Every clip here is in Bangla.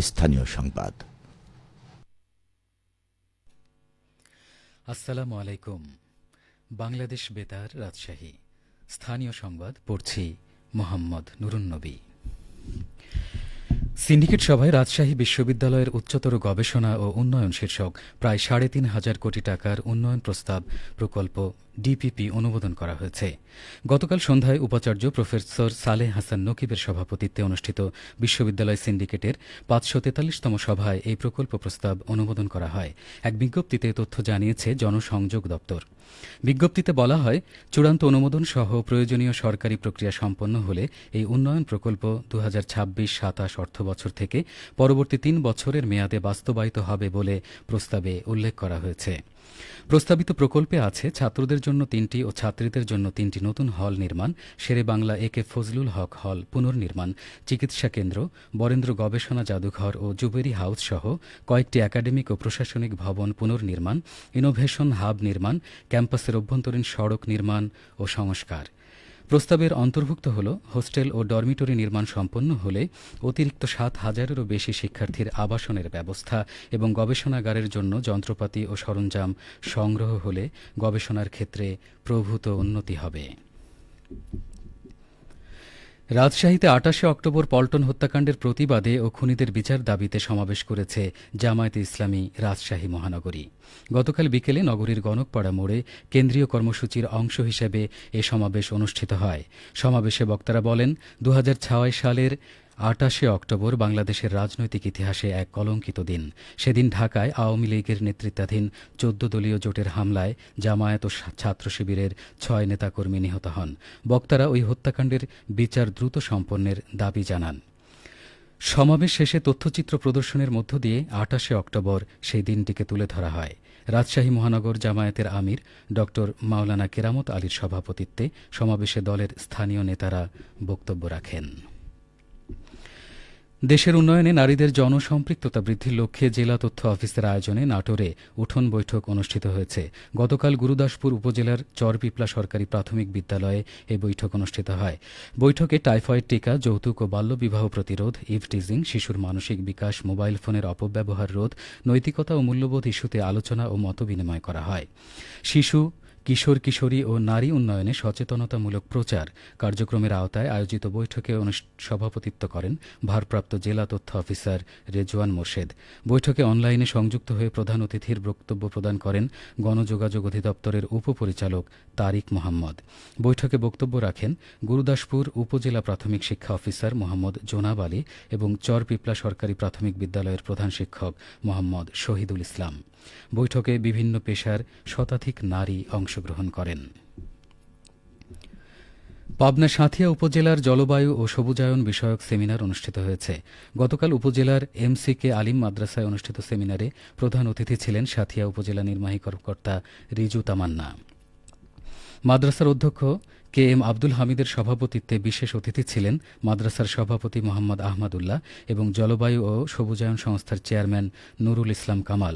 স্থানীয় সংবাদ। আসসালামু আলাইকুম। বাংলাদেশ বেতার, রাজশাহী। স্থানীয় সংবাদ পড়ছি মোহাম্মদ নুরুন্নবী। সিন্ডিকেট সভায় রাজশাহী বিশ্ববিদ্যালয়ের উচ্চতর গবেষণা ও উন্নয়ন শীর্ষক প্রায় ৩,৫০০ কোটি টাকার উন্নয়ন প্রস্তাব প্রকল্প ডিপিপি অনুমোদন করা হয়েছে। গতকাল সন্ধ্যায় উপাচার্য প্রফেসর সালেহ হাসান নকিবের সভাপতিত্বে অনুষ্ঠিত বিশ্ববিদ্যালয় সিন্ডিকেটের ৫৪৩তম সভায় এই প্রকল্প প্রস্তাব অনুমোদন করা হয়। এক বিজ্ঞপ্তিতে তথ্য জানিয়েছে জনসংযোগ দপ্তর। বিজ্ঞপ্তিতে বলা হয়, চূড়ান্ত অনুমোদন সহ প্রয়োজনীয় সরকারি প্রক্রিয়া সম্পন্ন হলে এই উন্নয়ন প্রকল্প ২০২৬-২৭ অর্থবছর থেকে পরবর্তী ৩ বছরের মেয়াদে বাস্তবায়িত হবে বলে প্রস্তাবে উল্লেখ করা হয়েছে। প্রস্তাবিত প্রকল্পে আছে ছাত্রদের জন্য ৩টি ও ছাত্রীদের জন্য ৩টি নতুন হল নির্মাণ, শেরে বাংলা একে ফজলুল হক হল পুনর্নির্মাণ, চিকিৎসা কেন্দ্র, বরেন্দ্র গবেষণা জাদুঘর ও জুবেরি হাউস সহ কয়েকটি একাডেমিক ও প্রশাসনিক ভবন পুনর্নির্মাণ, ইনোভেশন হাব নির্মাণ, ক্যাম্পাসের অভ্যন্তরীণ সড়ক নির্মাণ ও সংস্কার। প্রস্তাবের অন্তর্ভুক্ত হল হোস্টেল ও ডরমিটরি নির্মাণ সম্পন্ন হলে অতিরিক্ত ৭,০০০-এরও বেশি শিক্ষার্থীর আবাসনের ব্যবস্থা এবং গবেষণাগারের জন্য যন্ত্রপাতি ও সরঞ্জাম সংগ্রহ হলে গবেষণার ক্ষেত্রে প্রভূত উন্নতি হবে। রাজশাহীতে ২৮শে অক্টোবর পল্টন হত্যাকাণ্ডের প্রতিবাদে ও খুনিদের বিচার দাবিতে সমাবেশ করেছে জামায়াতে ইসলামী রাজশাহী মহানগরী। গতকাল বিকেলে নগরীর গণকপাড়া মোড়ে কেন্দ্রীয় কর্মসূচির অংশ হিসেবে এ সমাবেশ অনুষ্ঠিত হয়। সমাবেশে বক্তারা বলেন, ২০০৬ সালের ২৮শে অক্টোবর বাংলাদেশের রাজনৈতিক ইতিহাসে এক কলঙ্কিত দিন। সেদিন ঢাকায় আওয়ামী লীগের নেতৃত্বাধীন ১৪ দলীয় জোটের হামলায় জামায়াত ও ছাত্র শিবিরের ৬ নেতাকর্মী নিহত হন। বক্তারা ওই হত্যাকাণ্ডের বিচার দ্রুত সম্পন্নের দাবি জানান। সমাবেশ শেষে তথ্যচিত্র প্রদর্শনের মধ্য দিয়ে ২৮শে অক্টোবর সেই দিনটিকে তুলে ধরা হয়। রাজশাহী মহানগর জামায়াতের আমির ড মাওলানা কেরামত আলীর সভাপতিত্বে সমাবেশে দলের স্থানীয় নেতারা বক্তব্য রাখেন। দেশের উন্নয়নে নারীদের জনসম্পৃক্ততা বৃদ্ধির লক্ষ্যে জেলা তথ্য অফিসের আয়োজনে নাটোরে উঠোন বৈঠক অনুষ্ঠিত হয়েছে। গতকাল গুরুদাসপুর উপজেলার চরপিপলা সরকারি প্রাথমিক বিদ্যালয়ে এই বৈঠক অনুষ্ঠিত হয়। বৈঠকে টাইফয়েড টিকা, যৌতুক ও বাল্যবিবাহ প্রতিরোধ, ইভটিজিং, শিশুর মানসিক বিকাশ, মোবাইল ফোনের অপব্যবহার রোধ, নৈতিকতা ও মূল্যবোধ ইস্যুতে আলোচনা ও মতবিনিময় করা হয়। শিশু, কিশোর কিশোরী ও নারী উন্নয়নে সচেতনতামূলক প্রচার কার্যক্রমের আওতায় আয়োজিত বৈঠকে সভাপতিত্ব করেন ভারপ্রাপ্ত জেলা তথ্য অফিসার রেজওয়ান মোর্শেদ। বৈঠকে অনলাইনে সংযুক্ত হয়ে প্রধান অতিথির বক্তব্য প্রদান করেন গণযোগাযোগ অধিদপ্তরের উপপরিচালক তারিক মোহাম্মদ। বৈঠকে বক্তব্য রাখেন গুরুদাসপুর উপজেলা প্রাথমিক শিক্ষা অফিসার মোহাম্মদ জোনাব আলী এবং চরপিপলা সরকারি প্রাথমিক বিদ্যালয়ের প্রধান শিক্ষক মোহাম্মদ শহীদুল ইসলাম। বৈঠকে বিভিন্ন পেশার শতাধিক নারী অংশগ্রহণ করেন। পাবনা সাঁথিয়া উপজেলার জলবায়ু ও সবুজায়ন বিষয়ক সেমিনার অনুষ্ঠিত হয়েছে। গতকাল উপজেলার MCK আলিম মাদ্রাসায় অনুষ্ঠিত সেমিনারে প্রধান অতিথি ছিলেন সাঁথিয়া উপজেলা নির্বাহী কর্মকর্তা রিজু তামান্না। মাদ্রাসার অধ্যক্ষ KM আব্দুল হামিদের সভাপতিত্বে বিশেষ অতিথি ছিলেন মাদ্রাসার সভাপতি মোহাম্মদ আহমদুল্লাহ এবং জলবায়ু ও সবুজায়ন সংস্থার চেয়ারম্যান নুরুল ইসলাম কামাল।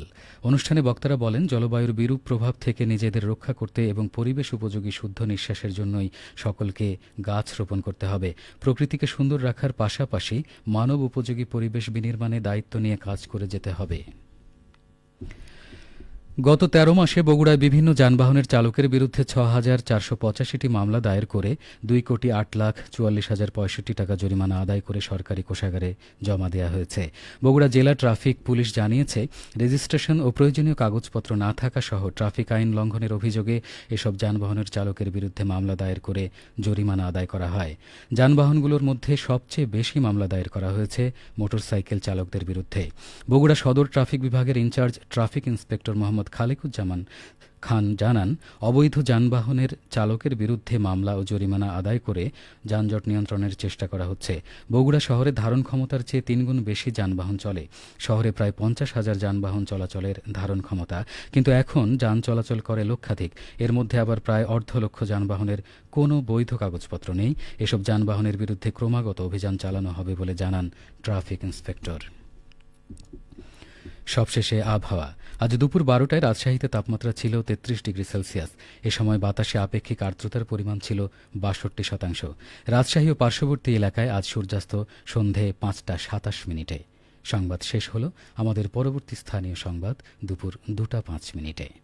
অনুষ্ঠানে বক্তারা বলেন, জলবায়ুর বিরূপ প্রভাব থেকে নিজেদের রক্ষা করতে এবং পরিবেশ উপযোগী শুদ্ধ নিঃশ্বাসের জন্যই সকলকে গাছ রোপণ করতে হবে। প্রকৃতিকে সুন্দর রাখার পাশাপাশি মানব উপযোগী পরিবেশ বিনির্মাণে দায়িত্ব নিয়ে কাজ করে যেতে হবে। গত ১৩ মাসে বগুড়ায় বিভিন্ন যানবাহনের চালকের বিরুদ্ধে ৬,৪৮৫টি মামলা দায়ের করে ২,৮,৪৪,০৬৫ টাকা জরিমানা আদায় করে সরকারি কোষাগারে জমা দেওয়া হয়েছে। বগুড়া জেলা ট্রাফিক পুলিশ জানিয়েছে, রেজিস্ট্রেশন ও প্রয়োজনীয় কাগজপত্র না থাকা সহ ট্রাফিক আইন লঙ্ঘনের অভিযোগে এসব যানবাহনের চালকের বিরুদ্ধে মামলা দায়ের করে জরিমানা আদায় করা হয়। যানবাহনগুলোর মধ্যে সবচেয়ে বেশি মামলা দায়ের করা হয়েছে মোটরসাইকেল চালকদের বিরুদ্ধে। বগুড়া সদর ট্রাফিক বিভাগের incharge traffic inspector Mohammad Khalequzzaman Khan জানান, অবৈধ যানবাহনের চালকের বিরুদ্ধে মামলা ও জরিমানা আদায় করে যানজট নিয়ন্ত্রণের চেষ্টা করা হচ্ছে। বগুড়া শহরে ধারণ ক্ষমতার চেয়ে ৩ গুণ বেশি যানবাহন চলে। শহরে প্রায় ৫০,০০০ যানবাহন চলাচলের ধারণ ক্ষমতা, কিন্তু এখন যান চলাচল করে লক্ষাধিক। এর মধ্যে আবার প্রায় ১,৫০,০০০ যানবাহনের কোনো বৈধ কাগজপত্র নেই। এসব যানবাহনের বিরুদ্ধে ক্রমাগত অভিযান চালানো হবে বলে জানান ট্রাফিক ইন্সপেক্টর। সবশেষে আবহাওয়া। আজ দুপুর ১২টায় রাজশাহীতে তাপমাত্রা ছিল ৩৩ ডিগ্রি সেলসিয়াস। এ সময় বাতাসে আপেক্ষিক আর্দ্রতার পরিমাণ ছিল ৬২%। রাজশাহী ও পার্শ্ববর্তী এলাকায় আজ সূর্যাস্ত সন্ধে ৫টা ২৭ মিনিটে। সংবাদ শেষ হলো। আমাদের পরবর্তী স্থানীয় সংবাদ দুপুর 2টা 5 মিনিটে।